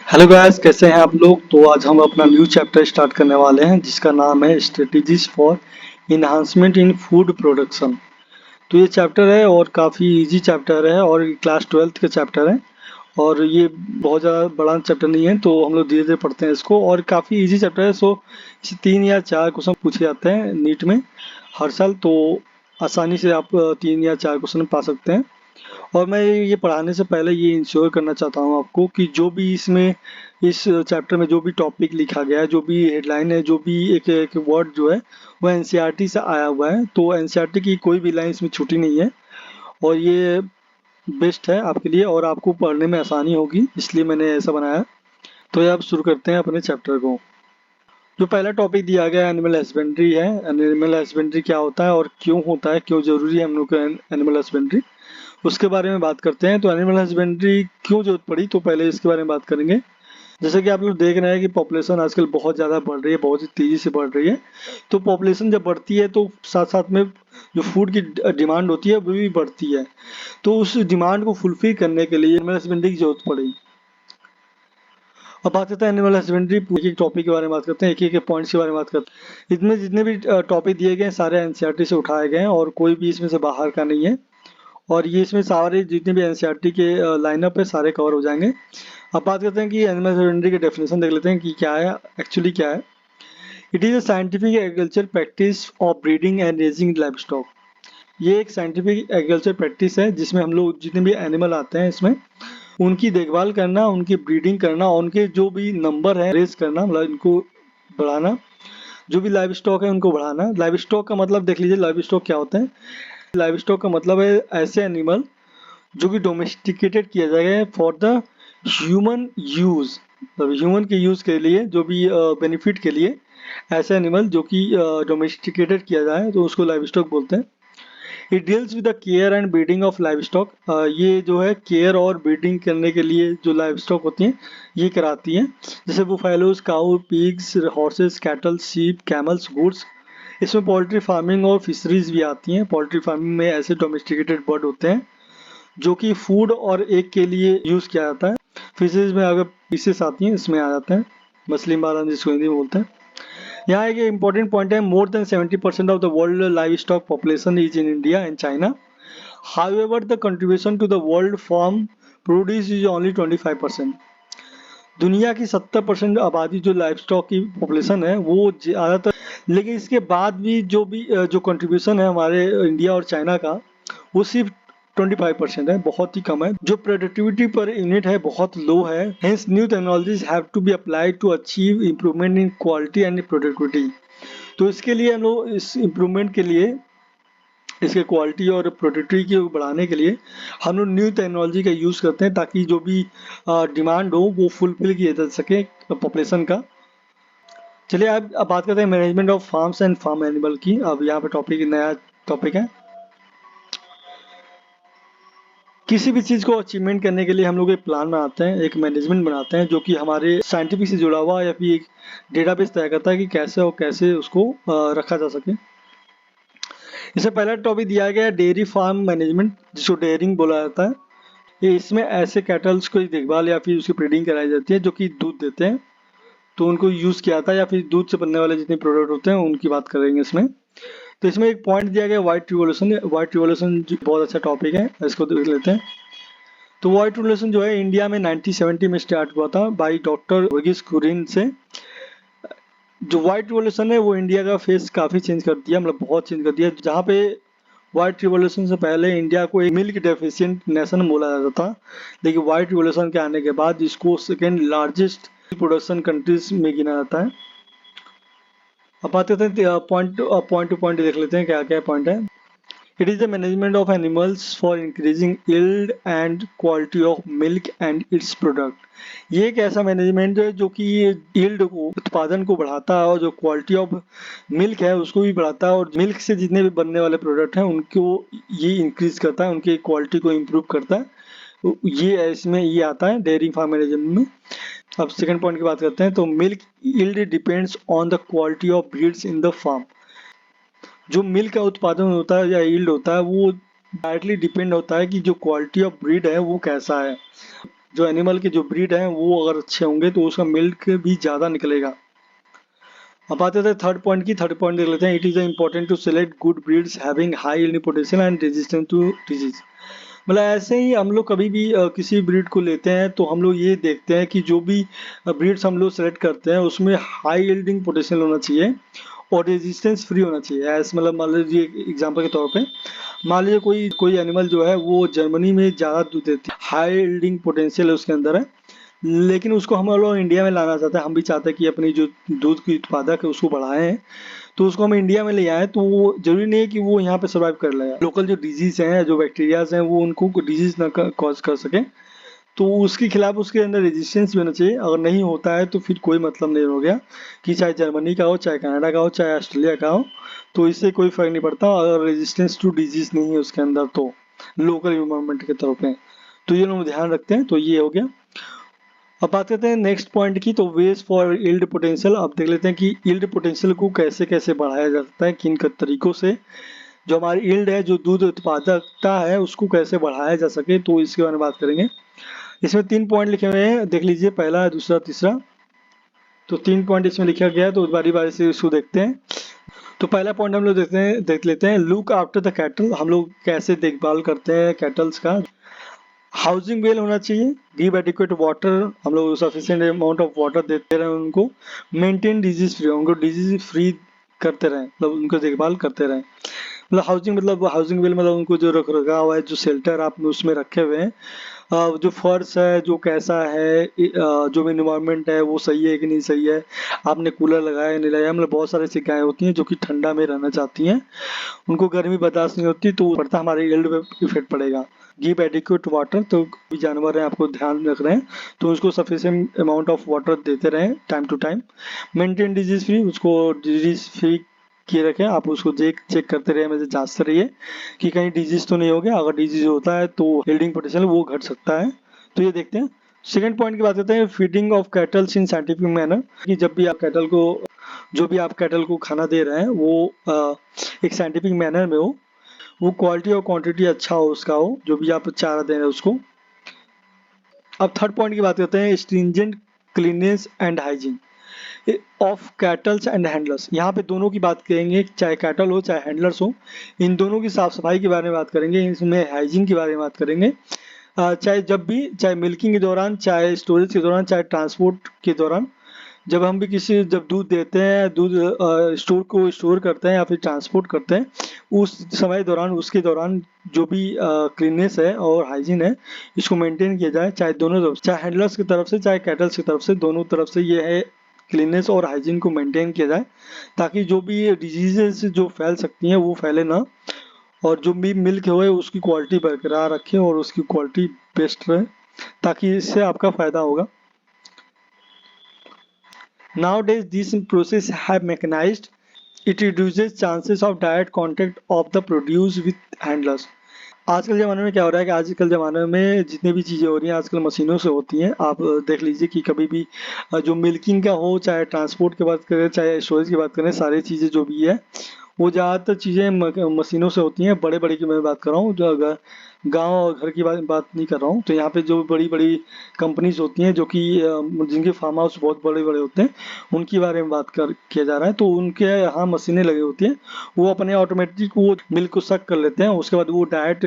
Hello guys, कैसे हैं आप लोग। तो आज हम अपना न्यू चैप्टर स्टार्ट करने वाले हैं जिसका नाम है strategies for enhancement in food production. तो ये चैप्टर है और काफ़ी इजी चैप्टर है और क्लास 12th का चैप्टर है। और ये बहुत ज़्यादा बड़ा चैप्टर नहीं है, तो हम लोग धीरे धीरे पढ़ते हैं इसको। और काफ़ी इजी चैप्टर है, सो इसे 3 या 4 क्वेश्चन पूछे जाते हैं नीट में हर साल। तो आसानी से आप 3 या 4 क्वेश्चन पा सकते हैं। और मैं ये पढ़ाने से पहले ये इंश्योर करना चाहता हूँ आपको कि जो भी इसमें इस चैप्टर में जो भी टॉपिक लिखा गया है, जो भी हेडलाइन है, जो भी एक एक वर्ड जो है वह एनसीईआरटी से आया हुआ है। तो एनसीईआरटी की कोई भी लाइन इसमें छूटी नहीं है और ये बेस्ट है आपके लिए और आपको पढ़ने में आसानी होगी, इसलिए मैंने ऐसा बनाया। तो ये अब शुरू करते हैं अपने चैप्टर को। जो पहला टॉपिक दिया गया है एनिमल हस्बेंड्री है। एनिमल हस्बेंड्री क्या होता है और क्यों होता है, क्यों जरूरी है हम लोग का एनिमल हस्बेंड्री, उसके बारे में बात करते हैं। तो एनिमल हस्बेंड्री क्यों जरूरत पड़ी, तो पहले इसके बारे में बात करेंगे। जैसे कि आप लोग देख रहे हैं कि पॉपुलेशन आजकल बहुत ज़्यादा बढ़ रही है, बहुत ही तेज़ी से बढ़ रही है। तो पॉपुलेशन जब बढ़ती है तो साथ साथ में जो फूड की डिमांड होती है वो भी बढ़ती है। तो उस डिमांड को फुलफिल करने के लिए एनिमल हस्बेंड्री की जरूरत पड़ी। अब बात करते हैं एनिमल हस्बेंड्री, एक एक टॉपिक के बारे में बात करते हैं, एक एक पॉइंट्स के बारे में बात करते हैं। इसमें जितने भी टॉपिक दिए गए हैं सारे एनसीईआरटी से उठाए गए हैं और कोई भी इसमें से बाहर का नहीं है। और ये इसमें सारे जितने भी एनसीईआरटी के लाइनअप है सारे कवर हो जाएंगे। अब बात करते हैं कि एनिमल हस्बेंड्री की डेफिनेशन देख लेते हैं कि क्या है, एक्चुअली क्या है। It is a scientific agriculture practice of breeding and raising live stock. ये एक साइंटिफिक एग्रीकल्चर प्रैक्टिस है जिसमें हम लोग जितने भी एनिमल आते हैं इसमें उनकी देखभाल करना, उनकी ब्रीडिंग करना, उनके जो भी नंबर है रेस करना, मतलब इनको बढ़ाना, जो भी लाइव स्टॉक है उनको बढ़ाना। लाइव स्टॉक का मतलब देख लीजिए, लाइव स्टॉक क्या होता है। लाइव स्टॉक का मतलब है ऐसे एनिमल जो कि डोमेस्टिकेटेड किया जाएगा फॉर द ह्यूमन यूज, मतलब ह्यूमन के यूज के लिए, जो भी बेनिफिट के लिए ऐसे एनिमल जो कि डोमेस्टिकेटेड किया जाए तो उसको लाइव स्टॉक बोलते हैं। It deals with the care and breeding of live stock. ये जो है केयर और ब्रीडिंग करने के लिए जो लाइव स्टॉक होती हैं ये कराती हैं, जैसे बुफेलोज, काऊ, पिग्स, हॉर्सेस, कैटल, सीप, कैमल्स, गुड्स। इसमें पोल्ट्री फार्मिंग और फिशरीज भी आती हैं। पोल्ट्री फार्मिंग में ऐसे डोमेस्टिकेटेड बर्ड होते हैं जो कि फूड और एग के लिए यूज़ किया जाता है। फिशेज में अगर पीसेस आती हैं इसमें आ जाते हैं, मछली पालन जिसको हिंदी में बोलते हैं। यहाँ एक इंपॉर्टेंट पॉइंट है, more than 70% of the world livestock population is in India and China. However the contribution to the world farm produce is only 25%। दुनिया की 70% आबादी जो लाइव स्टॉक की पॉपुलेशन है वो ज़्यादातर, लेकिन इसके बाद भी जो कंट्रीब्यूशन है हमारे इंडिया और चाइना का वो सिर्फ 25% है, बहुत ही कम है। जो प्रोडक्टिविटी पर यूनिट है बहुत लो है। Hence new technologies have to be applied to achieve improvement in quality and productivity. तो इसके लिए हम लोग इस इम्प्रूवमेंट के लिए, इसके क्वालिटी और प्रोडक्टिविटी को बढ़ाने के लिए हम लोग न्यू टेक्नोलॉजी का यूज़ करते हैं ताकि जो भी डिमांड हो वो फुलफिल किया जा सके पॉपुलेशन का। चलिए अब बात करते हैं management of farms and farm animal की। अब यहाँ पे टॉपिक नया टॉपिक है। किसी भी चीज़ को अचीवमेंट करने के लिए हम लोग एक प्लान बनाते हैं, एक मैनेजमेंट बनाते हैं जो कि हमारे साइंटिफिक से जुड़ा हुआ या फिर एक डेटाबेस तय करता है कि कैसे और कैसे उसको रखा जा सके। इससे पहला टॉपिक दिया गया है डेयरी फार्म मैनेजमेंट, जिसको डेयरिंग बोला जाता है। ये इसमें ऐसे कैटल्स को देखभाल या फिर उसकी ब्रीडिंग कराई जाती है जो कि दूध देते हैं, तो उनको यूज़ किया जाता है, या फिर दूध से बनने वाले जितने प्रोडक्ट होते हैं उनकी बात करेंगे इसमें। तो इसमें एक पॉइंट दिया गया व्हाइट रिवोल्यूशन। व्हाइट रिवोल्यूशन बहुत अच्छा टॉपिक है, इसको देख लेते हैं। तो व्हाइट रिवोल्यूशन जो है इंडिया में 1970 में स्टार्ट हुआ था बाई डॉक्टर वर्गीस कुरियन से। जो व्हाइट रिवोल्यूशन है वो इंडिया का फेस काफ़ी चेंज कर दिया, मतलब बहुत चेंज कर दिया। जहाँ पे व्हाइट रिवोल्यूशन से पहले इंडिया को एक मिल्क डेफिशिएंट नेशन बोला जाता था, लेकिन व्हाइट रिवोल्यूशन के आने के बाद इसको सेकेंड लार्जेस्ट प्रोडक्शन कंट्रीज में गिना जाता है। अब बात करते हैं पॉइंट टू पॉइंट देख लेते हैं क्या क्या पॉइंट है। It is the management of animals for increasing yield and quality of milk and it's product. ये एक ऐसा मैनेजमेंट है जो कि यील्ड को, उत्पादन को बढ़ाता है और जो क्वालिटी ऑफ मिल्क है उसको भी बढ़ाता है, और मिल्क से जितने भी बनने वाले प्रोडक्ट हैं उनको ये इंक्रीज करता है, उनकी क्वालिटी को इम्प्रूव करता है। तो ये इसमें ये आता है डेयरी फार्म मैनेजमेंट में। अब सेकंड पॉइंट की बात करते हैं। तो milk yield depends on the quality of breeds in the farm. जो मिल्क का उत्पादन होता है या यील्ड होता है वो डायरेक्टली डिपेंड होता है कि जो क्वालिटी ऑफ ब्रीड है वो कैसा है। जो एनिमल के जो ब्रीड हैं वो अगर अच्छे होंगे तो उसका मिल्क भी ज़्यादा निकलेगा। अब आते थे थर्ड पॉइंट की। थर्ड पॉइंट देख लेते हैं। It is important to select good breeds having high yielding potential and resistance to disease. मतलब ऐसे ही हम लोग कभी भी किसी ब्रीड को लेते हैं तो हम लोग ये देखते हैं कि जो भी ब्रीड्स हम लोग सेलेक्ट करते हैं उसमें हाई यील्डिंग पोटेंशियल होना चाहिए और रेजिस्टेंस फ्री होना चाहिए। ऐसे मतलब मान लीजिए एग्जाम्पल के तौर पे, मान लीजिए कोई कोई एनिमल जो है वो जर्मनी में ज़्यादा दूध देती है, हाई यील्डिंग पोटेंशियल उसके अंदर है, लेकिन उसको हम लोग इंडिया में लाना चाहते हैं। हम भी चाहते हैं कि अपनी जो दूध की उत्पादक है उसको बढ़ाएं, तो उसको हम इंडिया में ले आए तो वो जरूरी नहीं है कि वो यहाँ पे सर्वाइव कर लेगा। लोकल जो डिजीज हैं, जो बैक्टीरियाज हैं, वो उनको डिजीज ना कॉज कर सके, तो उसके खिलाफ उसके अंदर रेजिस्टेंस भी होना चाहिए। अगर नहीं होता है तो फिर कोई मतलब नहीं हो गया कि चाहे जर्मनी का हो, चाहे कनाडा का हो, चाहे ऑस्ट्रेलिया का हो, तो इससे कोई फर्क नहीं पड़ता अगर रेजिस्टेंस टू डिजीज नहीं है उसके अंदर, तो लोकल इन्वायरमेंट के तौर पे। तो ये लोग ध्यान रखते हैं। तो ये हो गया। अब बात करते हैं नेक्स्ट पॉइंट की। तो वेज फॉर यील्ड पोटेंशियल। अब देख लेते हैं कि यील्ड पोटेंशियल को कैसे कैसे बढ़ाया जा सकता है, किन तरीकों से जो हमारी यील्ड है, जो दूध उत्पादकता है, उसको कैसे बढ़ाया जा सके, तो इसके बारे में बात करेंगे। इसमें 3 पॉइंट लिखे हुए हैं, देख लीजिए, पहला, दूसरा, तीसरा। तो 3 पॉइंट इसमें लिखा गया है, तो बारी बारी से इसको देखते हैं। तो पहला पॉइंट हम लोग देख लेते हैं। Look after the cattle. हम लोग कैसे देखभाल करते हैं कैटल्स का। हाउसिंग वेल होना चाहिए। Give adequate water. हम लोग सफिशिएंट अमाउंट ऑफ वाटर देते रहें उनको। Maintain disease free. उनको डिजीज फ्री करते रहें, मतलब उनको देखभाल करते रहें। मतलब हाउसिंग वेल मतलब उनको जो रख रखा हुआ है, जो शेल्टर आपने उसमें रखे हुए हैं, जो फर्श है जो कैसा है, जो भी इन्वायरमेंट है वो सही है कि नहीं सही है, आपने कूलर लगाया नहीं लगाया। मतलब बहुत सारी ऐसी गायें होती हैं जो कि ठंडा में रहना चाहती हैं, उनको गर्मी बर्दाश्त नहीं होती, तो पड़ता हमारे यील्ड पे इफेक्ट पड़ेगा। Give adequate water. तो भी जानवर हैं आपको ध्यान रख रहे हैं तो उसको सफिशिएंट अमाउंट ऑफ वाटर देते रहें time to time. Maintain disease free. उसको डिजीज फ्री किए रखें, आप उसको चेक करते रहिए, मुझे जांचते रहिए कि कहीं डिजीज तो नहीं हो गया। अगर डिजीज होता है तो यील्डिंग पोटेंशियल वो घट सकता है। तो ये देखते हैं। सेकंड पॉइंट की बात करते हैं। Feeding of kettles in scientific manner. कि जब भी आप कैटल को जो भी आप कैटल को खाना दे रहे हैं वो एक साइंटिफिक मैनर में हो, वो क्वालिटी और क्वांटिटी अच्छा हो उसका, हो जो भी आप चारा दे रहे हैं उसको। अब थर्ड पॉइंट की बात करते हैं। Stringent cleanness and hygiene of cattles and handlers. यहाँ पे दोनों की बात करेंगे, चाहे कैटल हो चाहे हैंडलर्स हो, इन दोनों की साफ सफाई के बारे में बात करेंगे, इसमें हाइजीन के बारे में बात करेंगे। चाहे जब भी, चाहे मिल्किंग के दौरान, चाहे स्टोरेज के दौरान, चाहे ट्रांसपोर्ट के दौरान, जब हम भी जब दूध देते हैं, दूध स्टोर करते हैं या फिर ट्रांसपोर्ट करते हैं, उस समय दौरान, उसके दौरान जो भी क्लीननेस है और हाइजीन है, इसको मेंटेन किया जाए। चाहे दोनों तरफ, चाहे हैंडलर्स की तरफ से चाहे कैटल्स की तरफ से, दोनों तरफ से ये है क्लीननेस और हाइजीन को मेंटेन किया जाए, ताकि जो भी डिजीजेस जो फैल सकती हैं वो फैले ना, और जो भी मिल्क हो उसकी क्वालिटी बरकरार रखें और उसकी क्वालिटी बेस्ट रहे, ताकि इससे आपका फायदा होगा। Nowadays, this process have mechanized. It reduces chances of direct contact of the produce with handlers. आजकल ज़माने में क्या हो रहा है कि आजकल ज़माने में जितनी भी चीज़ें हो रही हैं आजकल मशीनों से होती हैं। आप देख लीजिए कि कभी भी जो मिल्किंग का हो, चाहे ट्रांसपोर्ट की बात करें, चाहे स्टोरेज की बात करें, सारी चीज़ें जो भी है वो ज़्यादातर चीज़ें मशीनों से होती हैं। बड़े बड़े की मैं बात कर रहा हूँ, जो अगर गांव और घर की बात नहीं कर रहा हूँ। तो यहाँ पे जो बड़ी बड़ी कंपनीज होती हैं, जो कि जिनके फार्म हाउस बहुत बड़े बड़े होते हैं, उनके बारे में किया जा रहा है। तो उनके यहाँ मशीनें लगी होती हैं, वो अपने ऑटोमेटिक वो मिल्क को सक कर लेते हैं, उसके बाद वो डायरेक्ट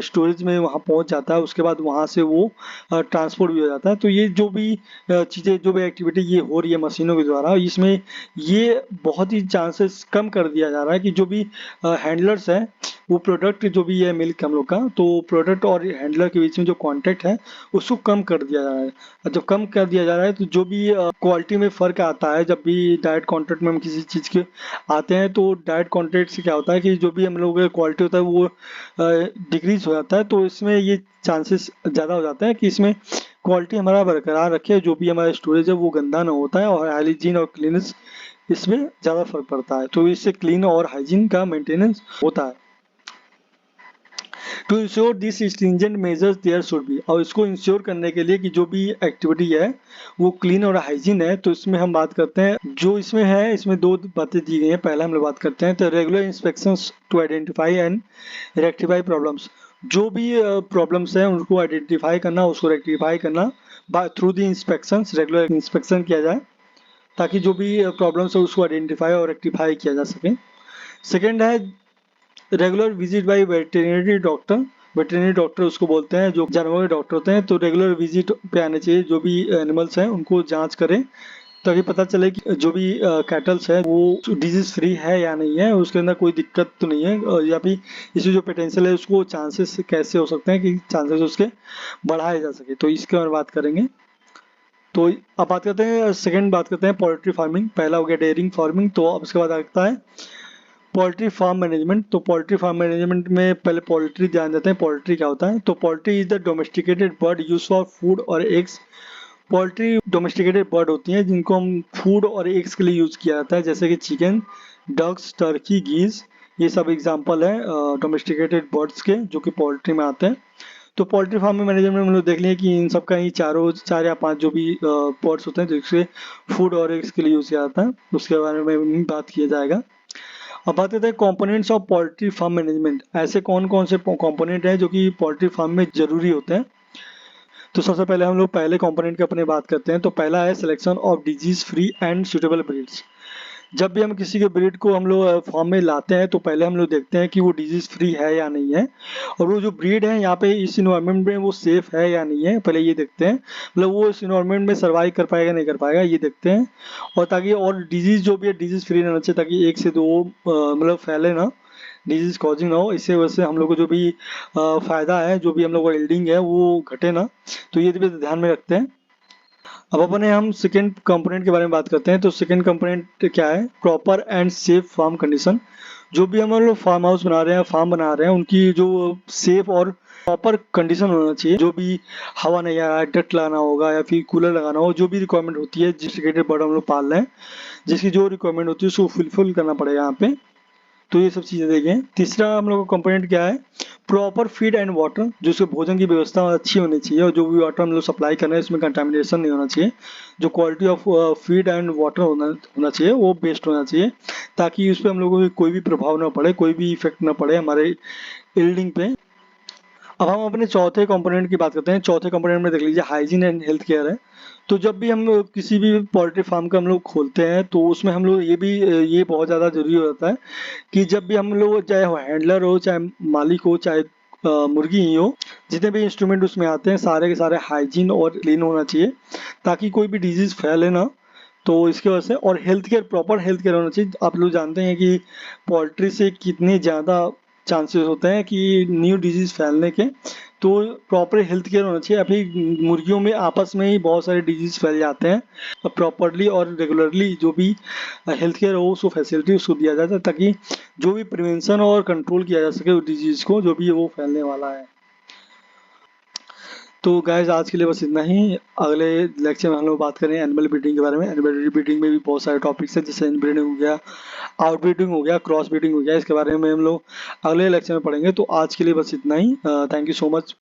स्टोरेज में वहाँ पहुँच जाता है, उसके बाद वहाँ से वो ट्रांसपोर्ट भी हो जाता है। तो ये जो भी चीज़ें, जो भी एक्टिविटी ये हो रही है मशीनों के द्वारा, इसमें ये बहुत ही चांसेस कम कर दिया जा रहा है कि जो भी हैंडलर्स हैं, वो प्रोडक्ट जो भी है मिल्क हम लोग का, तो प्रोडक्ट और हैंडलर के बीच में जो कांटेक्ट है उसको कम कर दिया जा रहा है। और जब कम कर दिया जा रहा है तो जो भी क्वालिटी में फ़र्क आता है, जब भी डायरेक्ट कांटेक्ट में हम किसी चीज़ के आते हैं, तो डायरेक्ट कांटेक्ट से क्या होता है कि जो भी हम लोगों का क्वालिटी होता है वो डिक्रीज हो जाता है। तो इसमें ये चांसेस ज़्यादा हो जाता है कि इसमें क्वालिटी हमारा बरकरार रखे, जो भी हमारा स्टोरेज है वो गंदा ना होता है, और हाइजीन और क्लीनेस इसमें ज़्यादा फर्क पड़ता है। तो इससे क्लीन और हाइजीन का मेंटेनेंस होता है। To ensure this stringent measures there should be. और इसको इंश्योर करने के लिए कि जो भी एक्टिविटी है वो क्लीन और हाइजीन है, तो इसमें हम बात करते हैं, जो इसमें है, इसमें दो बातें दी गई हैं। पहला हम लोग बात करते हैं तो regular inspections to identify and rectify problems. जो भी प्रॉब्लम्स हैं उनको आइडेंटिफाई करना, उसको रेक्टिफाई करना by through the inspections, regular inspection किया जाए ताकि जो भी प्रॉब्लम्स है उसको आइडेंटिफाई और रेक्टिफाई किया जा सके। सेकेंड है regular visit bye veterinary doctor. Veterinary doctor उसको बोलते हैं जो जानवरों के डॉक्टर होते हैं। तो रेगुलर विजिट पे आने चाहिए, जो भी एनिमल्स हैं उनको जांच करें ताकि पता चले कि जो भी कैटल्स है वो डिजीज फ्री है या नहीं है, उसके अंदर कोई दिक्कत तो नहीं है, या फिर इसमें जो पोटेंशियल है उसको चांसेस कैसे हो सकते हैं कि चांसेस उसके बढ़ाए जा सके, तो इसके बारे में बात करेंगे। तो अब बात करते हैं, सेकंड बात करते हैं पोल्ट्री फार्मिंग। पहला हो गया डेयरिंग फार्मिंग, तो अब उसके बाद आता है पोल्ट्री फार्म मैनेजमेंट। तो पोल्ट्री फार्म मैनेजमेंट में पहले पोल्ट्री ध्यान देते हैं, पोल्ट्री क्या होता है। तो poultry is the domesticated bird use for food और एग्स। पोल्ट्री डोमेस्टिकेटेड बर्ड होती हैं जिनको हम फूड और एग्स के लिए यूज किया जाता है, जैसे कि चिकन, डक्स, टर्की, गीज, ये सब एग्जांपल है डोमेस्टिकेटेड बर्ड्स के जो कि पोल्ट्री में आते हैं। तो पोल्ट्री फार्म मैनेजमेंट में हम लोग देख लिए कि इन सब का ही चार या पांच जो भी बर्ड्स होते हैं जिससे फूड और एग्स के लिए यूज किया जाता है, उसके बारे में भी बात किया जाएगा। अब बात करते हैं components of poultry farm management. ऐसे कौन कौन से कंपोनेंट हैं जो कि पोल्ट्री फार्म में जरूरी होते हैं। तो सबसे पहले हम लोग पहले कंपोनेंट की अपने बात करते हैं। तो पहला है selection of disease free and suitable breeds. जब भी हम किसी के ब्रीड को हम लोग फार्म में लाते हैं तो पहले हम लोग देखते हैं कि वो डिजीज फ्री है या नहीं है, और वो जो ब्रीड है यहाँ पे इस इन्वायरमेंट में वो सेफ है या नहीं है, पहले ये देखते हैं। मतलब वो इस इन्वायरमेंट में सर्वाइव कर पाएगा नहीं कर पाएगा, ये देखते हैं। और ताकि और डिजीज जो भी है डिजीज फ्री रहना चाहिए ताकि एक से दो मतलब फैले ना, डिजीज कॉजिंग ना हो। इससे वजह से हम लोग को जो भी फायदा है, जो भी हम लोग का यील्डिंग है वो घटे ना, तो ये भी ध्यान में रखते हैं। अब अपने हम सेकेंड कंपोनेंट के बारे में बात करते हैं। तो सेकेंड कंपोनेंट क्या है, proper and safe farm condition. जो भी हम लोग फार्म हाउस बना रहे हैं, फार्म बना रहे हैं, उनकी जो सेफ और प्रॉपर कंडीशन होना चाहिए। जो भी हवा नहीं आ रहा है, डट लगाना होगा या फिर कूलर लगाना हो, जो भी रिक्वायरमेंट होती है जिस बर्ड हम लोग पाल रहे हैं, जिसकी जो रिक्वायरमेंट होती है उसको फुलफिल करना पड़ेगा यहाँ पे। तो ये सब चीज़ें देखें। तीसरा हम लोग का कंपोनेंट क्या है, प्रॉपर फीड एंड वाटर। जो उसके भोजन की व्यवस्था अच्छी होनी चाहिए और जो भी वाटर हम लोग सप्लाई कर रहे हैं उसमें कंटामिनेशन नहीं होना चाहिए। जो quality of feed and water होना चाहिए वो बेस्ट होना चाहिए ताकि उस पर हम लोगों को कोई भी प्रभाव ना पड़े, कोई भी इफेक्ट ना पड़े हमारे यील्डिंग पे। अब हम अपने चौथे कंपोनेंट की बात करते हैं। चौथे कंपोनेंट में देख लीजिए हाइजीन एंड हेल्थ केयर है। तो जब भी हम लोग किसी भी पोल्ट्री फार्म का हम लोग खोलते हैं तो उसमें हम लोग ये बहुत ज़्यादा जरूरी होता है कि जब भी हम लोग, चाहे हैंडलर हो, चाहे मालिक हो, चाहे मुर्गी ही हो, जितने भी इंस्ट्रूमेंट उसमें आते हैं सारे के सारे हाइजीन और क्लीन होना चाहिए ताकि कोई भी डिजीज फैले ना। तो इसके वजह से, और health care, proper health care होना चाहिए। आप लोग जानते हैं कि पोल्ट्री से कितने ज़्यादा चांसेस होते हैं कि न्यू डिजीज फैलने के। तो प्रॉपर हेल्थ केयर होना चाहिए। अभी मुर्गियों में आपस में ही बहुत सारे डिजीज फैल जाते हैं। प्रॉपरली और रेगुलरली जो भी हेल्थ केयर हो उसको फैसिलिटी उसको दिया जाता है ताकि जो भी प्रिवेंशन और कंट्रोल किया जा सके उस डिजीज को जो भी वो फैलने वाला है। तो गाइज आज के लिए बस इतना ही। अगले लेक्चर में हम लोग बात करें एनिमल ब्रीडिंग के बारे में। एनिमल ब्रीडिंग में भी बहुत सारे टॉपिक्स हैं, जैसे इनब्रीडिंग हो गया, आउट ब्रीडिंग हो गया, क्रॉस ब्रीडिंग हो गया। इसके बारे में हम लोग अगले लेक्चर में पढ़ेंगे। तो आज के लिए बस इतना ही। Thank you so much.